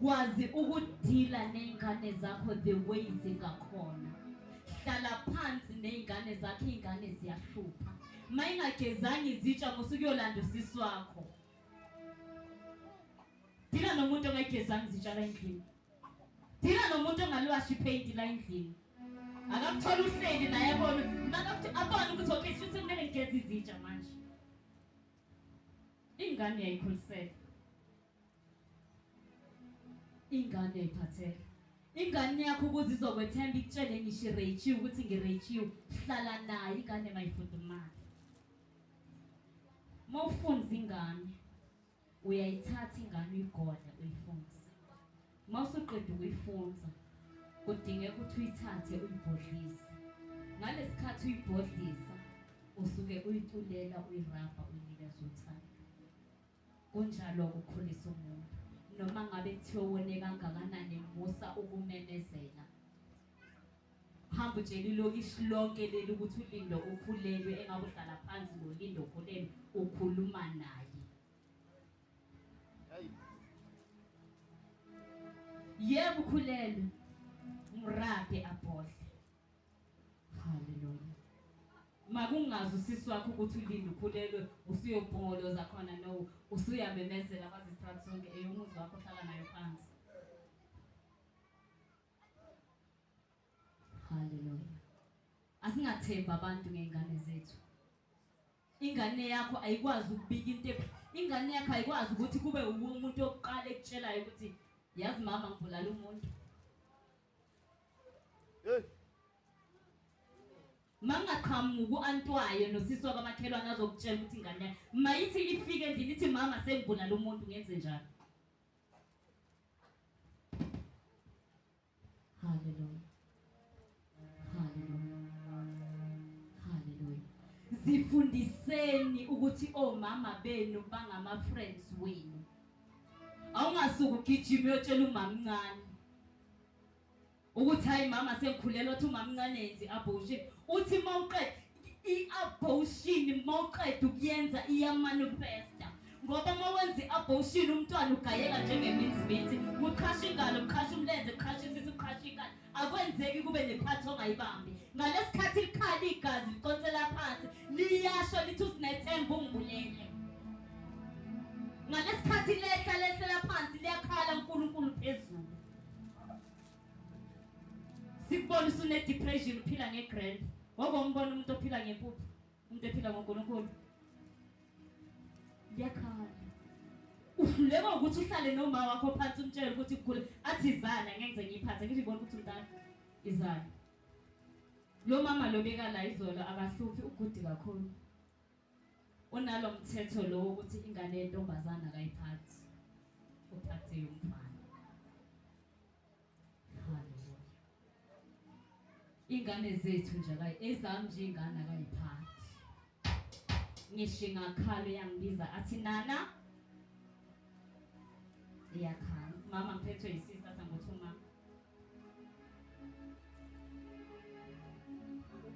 kwazi ukudila nezingane zakho the way zingakhona. Hlala phansi nezingane zakho, izingane ziyahlupha. Mayingagezangi izitsha musukuyolanda usisi wakho. Dila nomuntu ongagezangi izitsha la endlini. Dila nomuntu ongalwashi ipaint la endlini. Akakuthola uhleli naye abone, makakuthi abone ukuthi okay futhi kumele ngigeze izitsha manje. Ingane yayikhulisela. Ingane iphathele. Ingane yakho ukuze izokwethemba ikutshele ngisho irechiwe ukuthi ngirechiwe, hlala naye ingane mayifudumala. Mawufunza ingane, uyayithatha ingane uyigode uyifundise. Mawusuqeda ukuyifunza, kudingeka ukuthi uyithathe uyibhodlise. Ngalesikhathi uyibhodlisa, usuke uyitulela, uyirabha, uyinikeza uthando. Kunjalo ukukhulisa umuntu. Noma ngabe kuthiwa wone kangakanani musa ukumemezela. Hamba utshela ilokishi lonke leli ukuthi uLindo ukhulelwe, engabe uhlala phansi noLindo ukhulelwe, ukhuluma naye. Yebo ukhulelwe, mrabhe abhodle. Hallelujah. Makungazi usisi wakho ukuthi uLindo ukhulelwe, usuyobhongoloza khona no, usuyamemezela kwazi istrathi sonke eyumuzi wakho hlala nayo phansi. Hallelujah. Asingathemba abantu ngezingane zethu. Ingane yakho ayikwazi ukubika into, ingane yakho ayikwazi ukuthi kube umuntu oqala ekutshelayo ukuthi yazi mama ngibulala umuntu. Mangaqhamuka uAntwayo nosisi wakamakhelwane azokutshela ukuthi ingane yakhe mayithi ifike endlini ithi mama sengibulala umuntu ngenze njalo. Hallelujah. Hallelujah. Hallelujah. Zifundiseni ukuthi omama benu bangama friends wenu. Awungasuka ugijime uyotshela umama mncane ukuthi hayi mama sengikhulelwa, uthi umama mncane yenzi abortion. Uthi mawuqeda i-abortion, mawuqeda ukuyenza iyamanifesta. Ngoba mawenza i-abortion umntwana ugayeka njengeminzimithi, uqhasha ingalo, uqhasha umlenze, uqhasha isisu, uqhasha ingalo. Akwenzeki kube nephathi ongayibambi. Ngalesikhathi likhala igazi liqonsela phansi, liyasho lithi usinethemba ungibulele. Ngalesikhathi lehla phansi liyakhala uNkulunkulu phezulu. Sikubona usune depression uphila ngegrand. Wabombona umuntu ophila ngempuphu, umuntu ephila ngoNkulunkulu. Liyakhala. Uhluleka ukuthi uhlale noma wakho phansi umtshele ukuthi kukhule athi izana ngeke ngiyiphathe, ngithi ngibona ukuthi umntana izana. Lo mama lo beka la izolo akahluphi ugudi kakhulu. Unalo mthetho lo ukuthi ingane yentombazana akayiphathi, uphathe umfana. Hallelujah. Ingane zethu nje ezami nje ingane akayiphathi. Ngisho ngakhala uyangibiza athi nana iyakhala. Mama mphethwe yisisi athi ngothuma.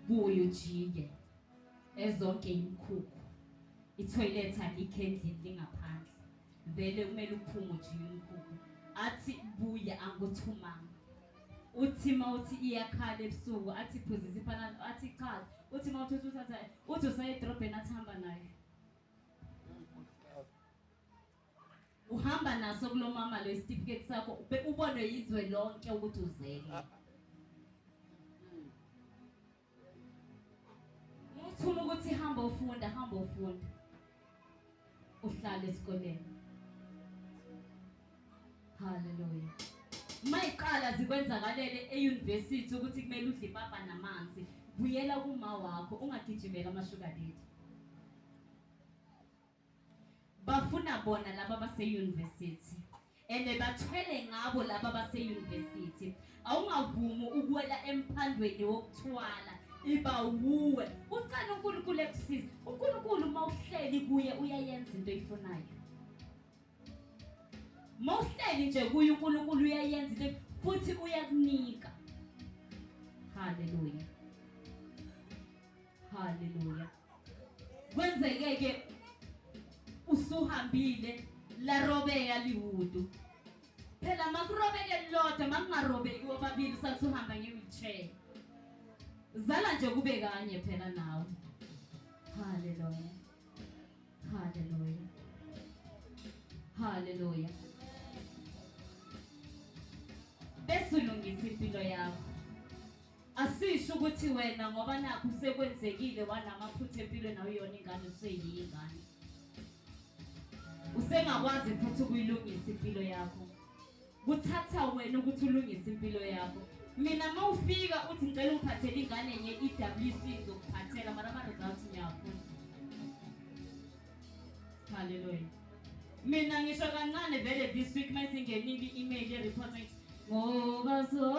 Buye ujike ezonke imkhukhu. Itoilet alikhendlini lingaphandle. Vele kumele uphume ujike imkhukhu. Athi buye angothumanga. Uthi mawuthi iyakhala ebusuku athi phuzisa iphana athi cha. Uthi mawuthi uthatha uthi usaye edrobheni athamba naye. Uhamba naso kulo mama lo certificate sakho ubone yizwe lonke ukuthi uzele. Uthuma ukuthi hamba ufunda, hamba ufunda. Uhlale esikoleni. Hallelujah. Mayiqala zikwenzakalele euniversity ukuthi kumele udle ipapa namanzi, buyela kuma wakho ungagijimela amashuka leti. Bafuna bona laba base university ene bathwele ngabo laba base university. Awungavumi ukwela emphandweni wokuthwala iba wuwe. Ucela uNkulunkulu ekusiza. uNkulunkulu mawuhleli kuye uyayenza into oyifunayo. Mawuhleli nje kuye uNkulunkulu uyayenza into futhi uyakunika. Hallelujah. Hallelujah. Kwenzeke usuhambile la Robeya lihudu. phela makurobeke lodwa makungarobeki wobabili usathi uhamba nge-wheelchair zala nje kube kanye phela nawe. Haleluya, haleluya, haleluya. Bese ulungisa impilo yakho. Asisho ukuthi wena ngoba nakho usekwenzekile wanamaphutha empilweni nawe yona ingane useyingane usengakwazi futhi ukuyilungisa impilo yakho. Kuthatha wena ukuthi ulungise impilo yakho. Mina mawufika uthi ngicela ungiphathele ingane yenye EWC ngizokuphathela mara ama-results ngiyafuna. Haleluya. Mina ngisho kancane vele this week mayisingenile i-email ye-report ethi ngoba so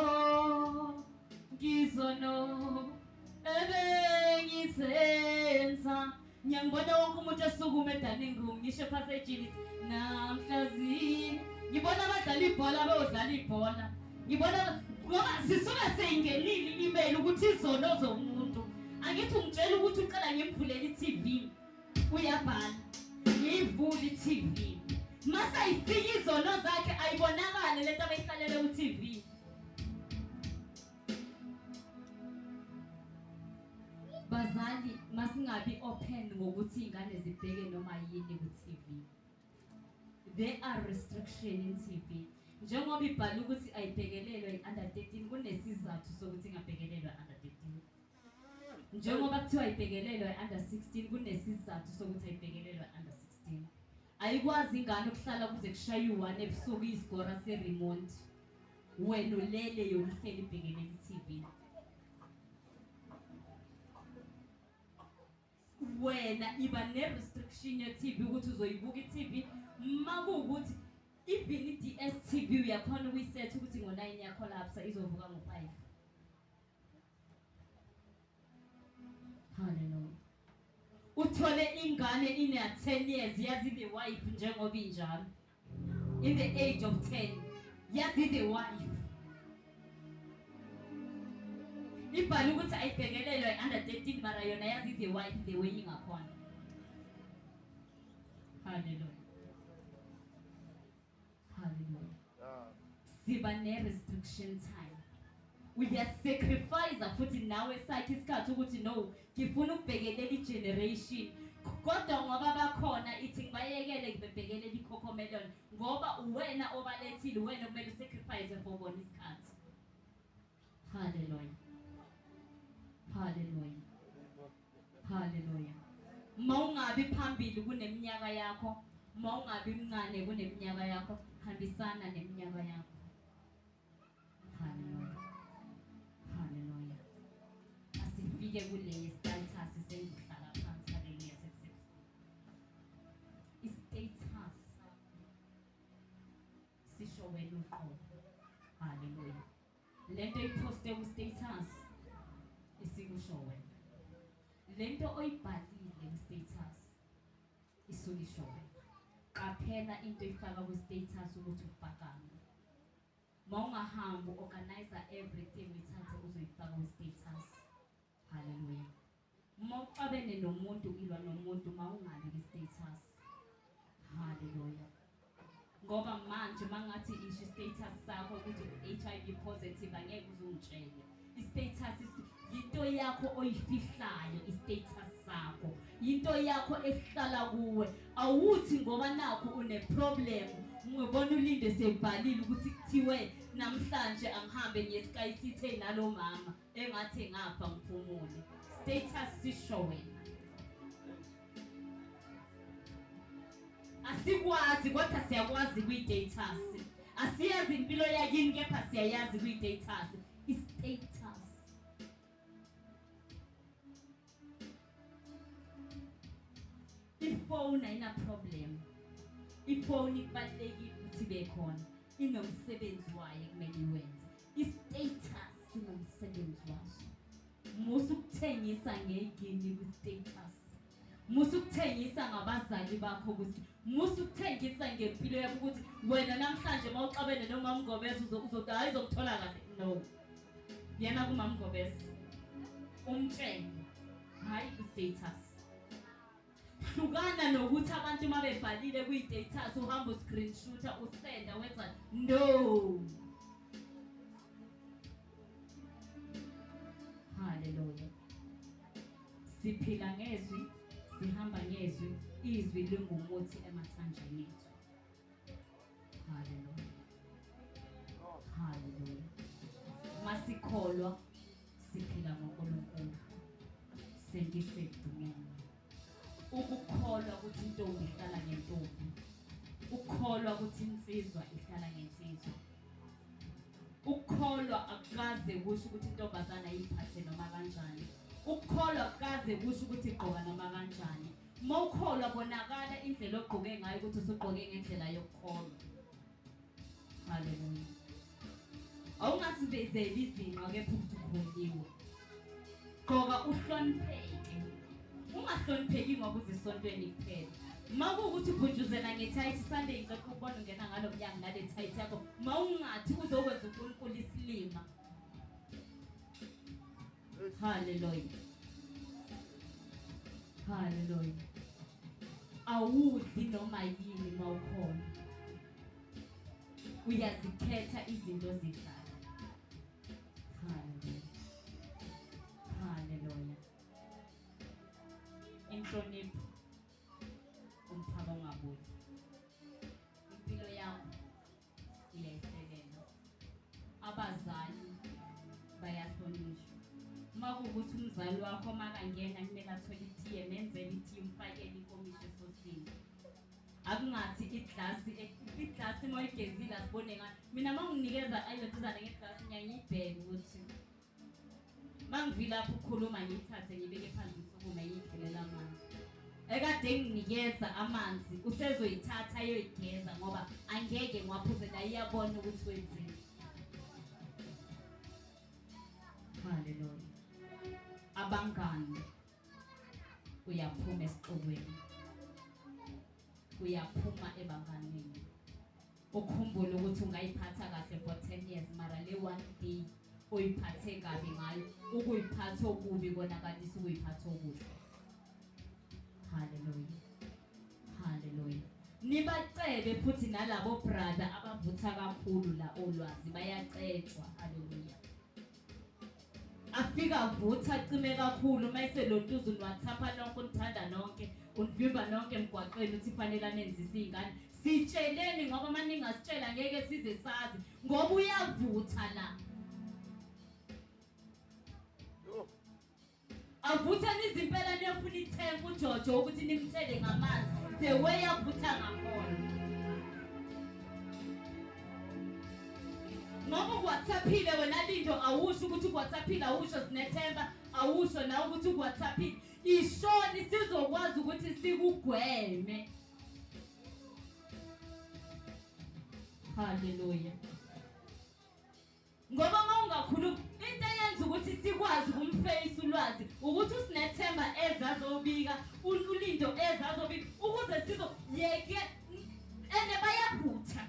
ngizono ebengisenza ngiyangibona wonke umuntu esukuma edining room ngisho passage namhlazini ngibona abadlala ibhola bayodlala ibhola ngibona ngoba sisuka seyingenile i-email ukuthi izono zomuntu angithi ungitshela ukuthi uqala ngimvulele i-TV uyabhala ngiyivula i-TV masa ifika izono zakhe ayibonakale lento abayihlalele ku-TV. Bazali masingabi open ngokuthi ingane zibheke noma yini ku-TV. There are restrictions in TV. Njengoba ibhala ukuthi ayibhekelelwe i-under 13 kunesizathu sokuthi ingabhekelelwa i-under 13. Njengoba kuthiwa ayibhekelelwe i-under 16 kunesizathu sokuthi ayibhekelelwe i-under 16. Ayikwazi ingane ukuhlala kuze kushaye u1 ebusuku isigora se-remote wena ulele yona uhleli ibhekelele i-TV. Wena iba ne-restriction ye-TV ukuthi uzoyibuka i-TV makuwukuthi even i-DSTV uyakhona ukuyisetha ukuthi ngo-9 yakolapsa izovuka ngo-5. Haleluya. Uthole ingane ine-10 years yazi the wife njengoba injalo in the age of 10 yazi the wife ibhala ukuthi ayibhekelelwe under 13 mara yona yazi the wife the way ingakhona. Haleluya, haleluya. Siba ne-restriction time. Uyasacrifice futhi nawe sakhe isikhathi ukuthi no ngifuna ukubhekelela i-generation kodwa ngoba bakhona ithi ngibayekele ngibhekelele i-Cocomelon ngoba uwena obalethile wena kumele usacrifice for bona isikhathi. Haleluya, haleluya, haleluya. Mawungabi phambili kuneminyaka yakho, mawungabi mncane kuneminyaka yakho, hambisana neminyaka yakho. Haleluya, haleluya. Asifike kule status sengihlala phansi. Haleluya. I-status sisho wena uqobo. Haleluya. Lento iposte ku-status isikusho wena. Lento oyibhalile ku-status isulisho wena. Qaphela into ifaka ku-status ukuthi ufakani. Mawungahamba organize everything uthathe uzoyifaka ku-status. Haleluya. Mawuxabene nomuntu ilwa nomuntu mawungabi ku-status. Haleluya. Ngoba manje mangathi isho status sakho ukuthi HIV positive angeke uzungitshele. I-status into yakho oyifihlayo, i-status sakho into yakho ehlala kuwe. Awuthi ngoba nakho une-problem ngibona ulinde sebhalile ukuthi kuthiwe namhlanje angihambe ngeSky City nalo mama engathi ngapha ngiphumule. Status sisho wena. Asikwazi kodwa siyakwazi kwi-status. Asiyazi impilo yakini kepha siyayazi kwi-status. I-status. Ifone ayina problem. Ifone ibalulekile ukuthi ibe khona. Inomsebenzi wayo kumele iwenze. I-status inomsebenzi waso. Musukuthengisa ngegini ku-status. Musukuthengisa ngabazali bakho ukuthi musukuthengisa ngempilo yakho ukuthi wena namhlanje mawuxabene nomama Mngobese uzodayi uzokuthola kahle. No. Yana kumama Mngobese umtshele hayi ku-status. hlukana nokuthi abantu uma bebhalile kwi-data uhamba uscreenshoota usenda wenza no. Hallelujah. Siphila ngezwi, sihamba ngezwi, izwi lingumuthi emathanjeni ethu. Hallelujah. Hallelujah. Masikholwa siphila ngoNkulunkulu. Sengisedumeni. Ukukholwa ukuthi intombi ihlala ngentombi. Ukukholwa ukuthi insizwa ihlala ngensizwa. Ukukholwa akukaze kusho ukuthi intombazana iphathe noma kanjani. Ukukholwa akukaze kusho ukuthi igqoka noma kanjani. Mawukholwa bonakala indlela ogqoke ngayo ukuthi usugqoke ngendlela yokukholwa. Hallelujah. Awungasibezeli izinqa kepha ukuthi ukholiwe. Gqoka uhlonipheke. Ungahlonipheki ngoba uzisontweni kuphela. Makuwukuthi ubhujuzela ngethayithi Sunday ngicela ukubona ungena ngalo mnyango ngale thayithi yakho. Mawungathi uzokwenza uNkulunkulu isilima. Hallelujah. Hallelujah. Awudli noma yini mawukhona. Uyazikhetha izinto zidlala. Hallelujah. Hallelujah. Inhlonipho umphako ngabuthi. Impilo yakho iyayisebenza. Abazali bayahlonishwa. Makuwukuthi umzali wakho makangena kumele athole itiye menzele itiye umfakele inkomishi esosini. Akungathi iglasi moyigezile asibone ngathi mina manginikeza ayoduzana ngeglasi ngiyayibheka ukuthi mangivila lapho ukukhuluma ngiyithathe ngibeke phansi isukuma ngiyidlelela amanzi. Ekade nginikeza amanzi usezoyithatha ayoyigeza ngoba angeke ngwaphuzela iyabona ukuthi wenzeni. Hallelujah. Abangani uyaphuma esixokweni. Uyaphuma ebanganeni. Ukhumbule ukuthi ungayiphatha kahle for 10 years mara le one day uyiphathe kabi ngayo ukuyiphatha okubi konakalisa ukuyiphatha okuhle. Hallelujah. Hallelujah. Nibacebe futhi nalabo brother abavutha kakhulu la olwazi bayacetshwa. Hallelujah. Afika vutha cime kakhulu mayise lotuzu WhatsApp nonke unithanda nonke univimba nonke emgwaqeni uthi fanele anenzise izingane. Sitsheleni ngoba manje ngasitshela ngeke size sazi ngoba uyavutha la. Avutha nizimpela niyofuna ithemba uJojo ukuthi nimthele ngamanzi the way yavutha ngakhona. Ngoba uWhatsAppile wena Lindo awusho ukuthi uWhatsAppile awusho sinethemba awusho na ukuthi uWhatsAppile ishoni sizokwazi ukuthi sikugweme. Hallelujah. Ngoba mawungakhuluma into eyenza ukuthi sikwazi ukumface ulwazi ukuthi usinethemba ezazobika uLindo ezazobika ukuze sizoyeke ene bayabutha.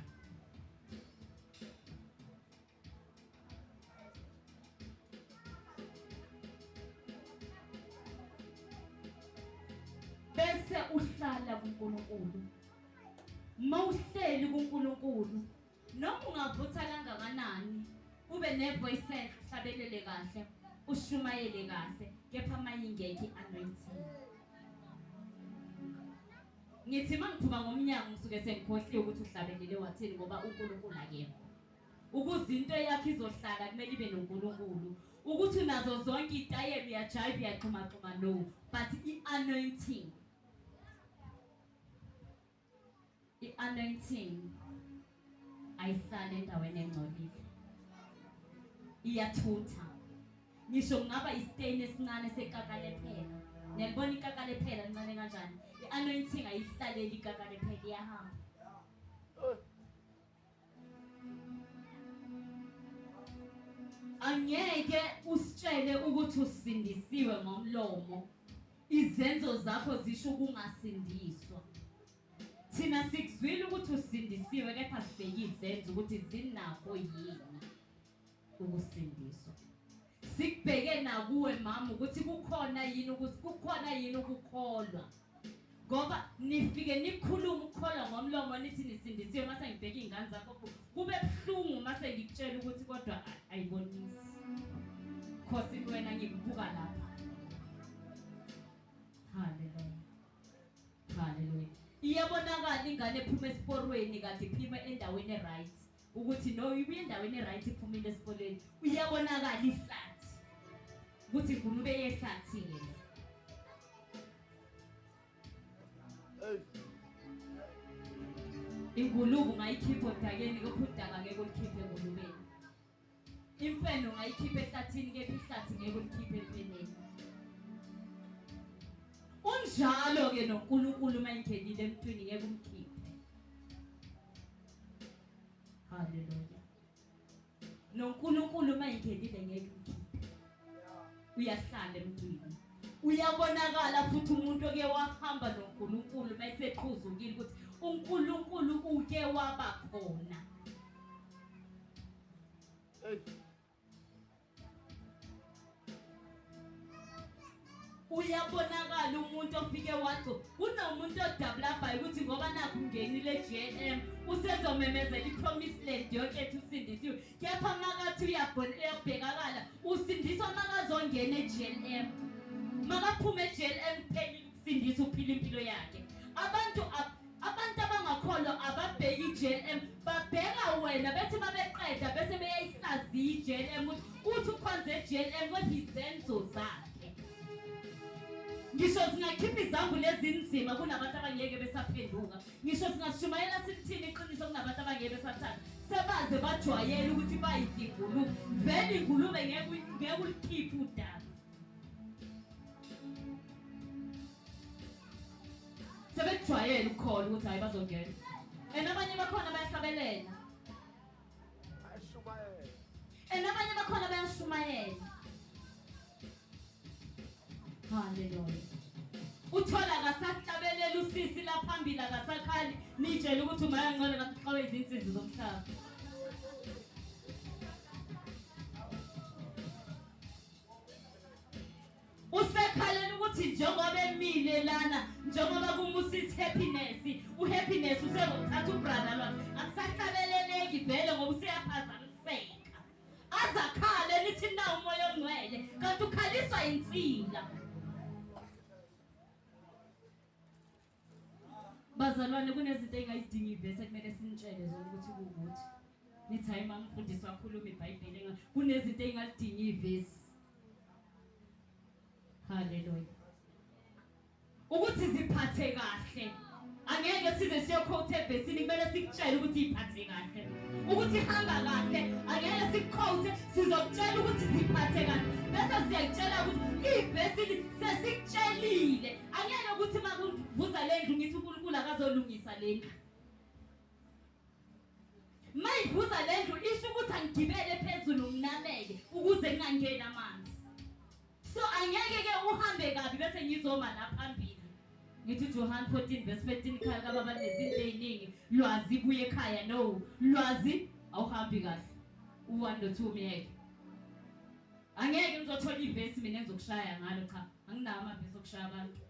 Bese uhlala kuNkulunkulu. Mawuhleli kuNkulunkulu noma ungavutha kangakanani ube nevoice hlabelele kahle ushumayele kahle kepha mayingeke anointing. Ngithi mangiphuma ngomnyango ngisuke sengikhohliwe ukuthi uhlabelele wathini ngoba uNkulunkulu akekho. Ukuze into yakhe izohlala kumele ibe noNkulunkulu. Ukuthi nazo zonke itayeli yajive yaqhuma no but i-anointing i-anointing ayihlale endaweni engcolile. Iyathutha. Ngisho ngaba istain esincane sekakalephela. Niyabona ikakalephela lincane kanjani? I-anointing ayihlaleli ikakalephela iyahamba. Angeke usitshele ukuthi usindisiwe ngomlomo. Izenzo zakho zisho ukungasindiswa. Thina sikuzwile ukuthi usindisiwe kepha sibheke izenzo ukuthi zinakho yini ukusindiswa. Sikubheke nakuwe mama ukuthi kukhona yini ukukholwa. ngoba nifike nikhuluma ukukholwa ngomlomo nithi nisindisiwe mase ngibheka izingane zakho kube buhlungu mase ngikutshela ukuthi kodwa ayibonisi khosi wena ngikubuka lapha. Hallelujah. Hallelujah. Iyabonakala ingane ephuma esiporweni kade iphuma endaweni eright ukuthi no ibuye endaweni eright iphumile esiporweni uyabonakala ihlathi ukuthi ngulube yehlathi yena. Ingulube ungayikhipha odakeni kepha udaka ngeke ulikhiphe engulubeni. Imfene ungayikhipha ehlathini kepha ihlathi ngeke ulikhiphe emfeneni. Unjalo ke noNkulunkulu mayingenile emntwini ngeke umkhiphe. Hallelujah. NoNkulunkulu mayingenile ngeke umkhiphe. Uyahlala emntwini. Uyabonakala futhi umuntu oke wahamba noNkulunkulu mayiseqhuzukile ukuthi uNkulunkulu uke waba khona. Uyabonakala umuntu ofike wathi kunomuntu odabulabayo ukuthi ngoba nakho ungenile eJLM usezomemezela ipromise land yonke ethi usindisiwe kepha makathi uyabhekakala usindiswa makazongena eJLM makaphuma eJLM kuphela ukusindisa uphila impilo yakhe. Abantu abangakholwa ababheki iJLM babheka wena bethi babeqeda bese beyayihlaziya iJLM uthi ukhonze eJLM kwezizenzo zakhe. Ngisho singakhipha izambu lezinzima kunabantu abangeke besaphenduka. Ngisho singashumayela sithini iqiniso kunabantu abangeke besathatha. Sebaze bajwayele ukuthi bayizingulube. Vele ingulube ngeke ulikhiphe udaba. Sebejwayele ukukholwa ukuthi hayi bazongena. Abanye bakhona bayahlabelela. Abanye bakhona bayashumayela. Hallelujah. Uthola akasahlabelela usisi la phambili akasakhali nitshela ukuthi umayangcole ngathi xawe izinsizi zomhlaba. Usekhalela ukuthi njengoba emile lana njengoba kumusithi happiness uhappiness usezothatha ubrother lwakhe akusahlabeleleki vele ngoba useyaphazamiseka. Azakhale lithi na umoya ongcwele kanti ukhaliswa insila. Bazalwane kunezinto engayidingi ivese kumele sinitshele zona ukuthi kuukuthi nithi hayi mangifundiswa kakhulu iBhayibheli kunezinto engalidingi ivesi. Hallelujah. Ukuthi ziphathe kahle angeke size siyoquote ebhesini kumele sikutshele ukuthi iphathe kahle. Ukuthi hamba kahle angeke sikuquote sizokutshela ukuthi ziphathe kahle bese siyakutshela ukuthi ibhesini sesikutshelile angeke ukuthi makuvuza lendlu ngithi uNkulunkulu akazolungisa lendlu. Mayivuza lendlu isho ukuthi angigibele phezulu nginameke ukuze ngingangena amanzi. So angeke ke uhambe kabi bese ngizoma la phambili. Ngithi John 14:15 khaya kababa nezinto eziningi lwazi buye ekhaya no lwazi awuhambi kahle u1 no2 miyeke. Angeke ngizothola ivesi mina engizokushaya ngalo cha anginawo amavesi okushaya abantu.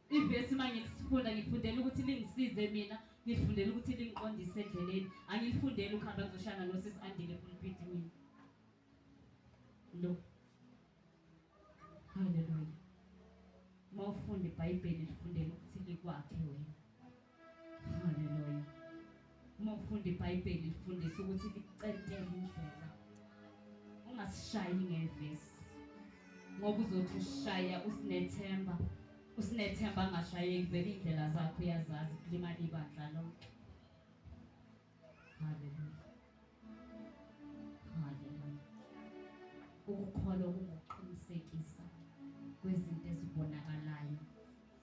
Ivesi manje ngifundela ukuthi lingisize mina ngifundela ukuthi lingiqondise endleleni angilifundele ukuhamba ngizoshana noSisi Andile pulpit mina. No. Hallelujah. Mawufunda iBhayibheli lifundele ukuthi likwakhe wena. Hallelujah. Mawufunda iBhayibheli lifundise ukuthi likucentele indlela. Ungasishayi ngevesi. Ngoba uzothi ushaya usinethemba. Usinethemba angashayeki vele indlela zakho uyazazi kulimala ibandla lonke. Hallelujah. Hallelujah. Ukukholwa kungokuqinisekisa kwezinto ezibonakalayo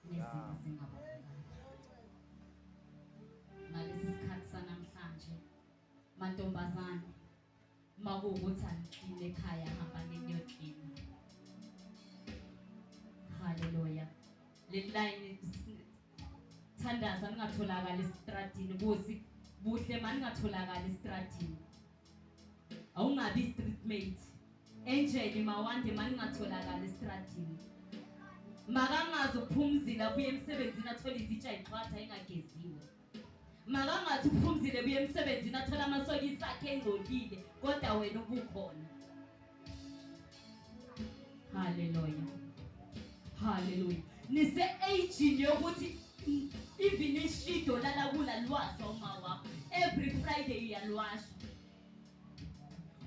nezinto ezingabonakali. Ngalesi sikhathi sanamhlanje mantombazane makuwukuthi anikile ekhaya hamba niyoklina. Hallelujah. Le line thandaza ningatholakala estradini kusi buhle manje ningatholakala estradini. Awungabi street mate. Angel Mawande maningatholakala estradini. Makangazi uphumzile abuye emsebenzini athola izitsha ayixhwatha engageziwe. Makangathi uphumzile abuye emsebenzini athola amasokisi akhe engcolile kodwa wena ubukhona. Hallelujah. Hallelujah. Nise age yokuthi even ishido lala kula lwasha uma wakho. Every Friday uyalwasha.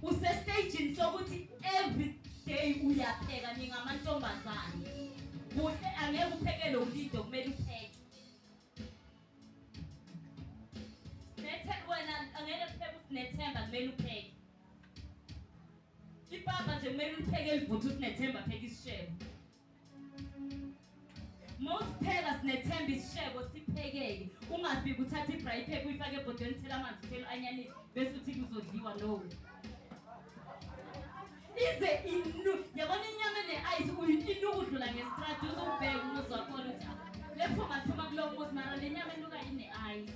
Use stage sokuthi every day uyapheka ningamantombazane. Kuhle angeke uphekele ulido kumele upheke. Wena angeke upheke usinethemba kumele upheke. Ipapa nje kumele upheke elivuthu usinethemba pheka isishebo. Mawusipheka sinethemba isishebo siphekeke. Ungafiki uthatha i-fry paper uyifake ebhodweni uthela amanzi uthela anyanisi bese uthi kuzodliwa no. Ize yabona inyama ne-ice uyinuka udlula ngestradi uzobheka umuzi wakhona uthi lepho ngathoma kulowo muzi mara le nyama enuka ine-ice.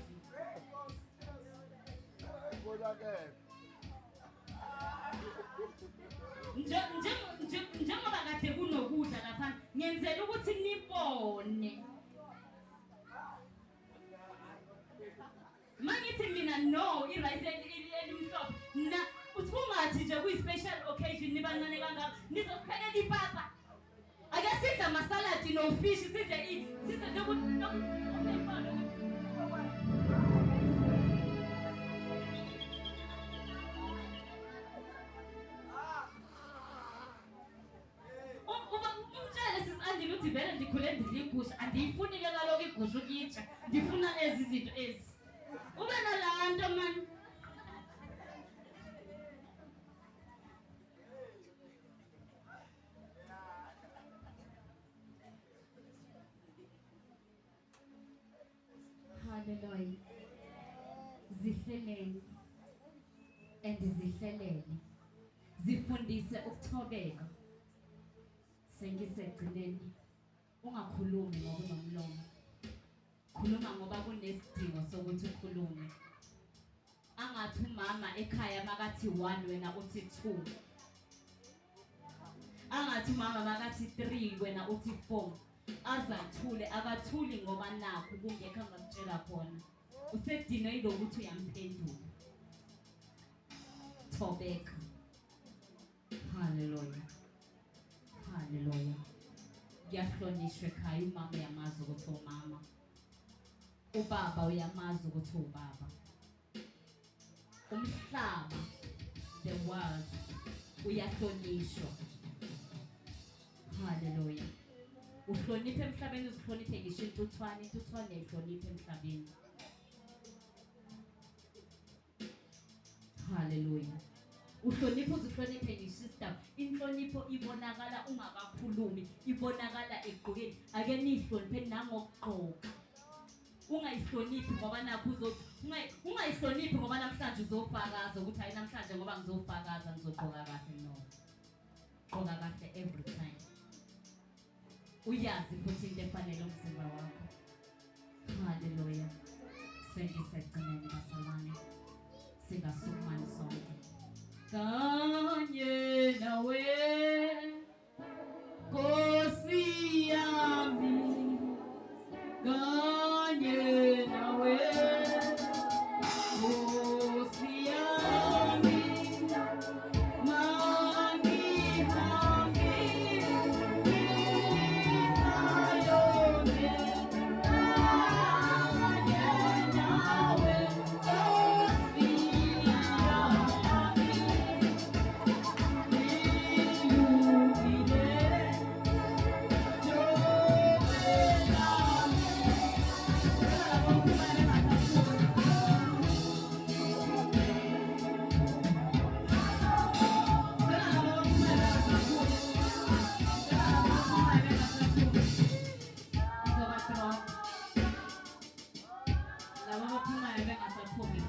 Njengoba kade kunokudla lapha ngenzela ukuthi nibone. Mangithi mina no irice elimhlophe na uthi kungathi nje kuyi-special occasion nibancane kangaka nizokuphekela ipapa. Ake sidle amasaladi nofish sidle nje umtshele sisandile uthi vele ndikhule ndidla igusha andiyifunile kaloku igusha ukuyitsha ndifuna ezi zinto ezi. Ube nalaa nto mani. Hallelujah. Zihlelele and zihlelele. Zifundise ukuthobeka. Sengisegcineni. Ungakhulumi ngoba unomlomo. Khuluma ngoba kunesidingo sokuthi ukhulume. Angathi umama ekhaya makathi 1 wena uthi 2. Angathi umama makathi 3 wena uthi 4. Azathule akathuli ngoba nakho kungekho angakutshela khona. Usedinwe yilokuthi uyamphendula. Thobeka. Hallelujah. Hallelujah. Yahlonishwe ekhaya umama uyamazi ukuthi umama. Ubaba uyamazi ukuthi ubaba. Umhlaba, the world, uyahlonishwa. Hallelujah. Uhloniphe emhlabeni uzihloniphe ngisho intuthwane ihloniphe emhlabeni. Hallelujah. Uhloniphe uzihloniphe ngisho inhlonipho ibonakala ungakakhulumi, ibonakala egqokeni. Ake nihloniphe nangokugqoka. Ungayihloniphi ngoba nakho ungayihloniphi ngoba namhlanje uzofakaza ukuthi hayi namhlanje ngoba ngizofakaza ngizogqoka kahle no. Gqoka kahle every time. Uyazi futhi into efanele umzimba wakho. Hallelujah. Sengisegcineni basalwane. Singasukumani sonke. Kanye nawe Nkosi yami. Kanye nawe Nkosi yami. Lama maphuma ebe ngasaphumi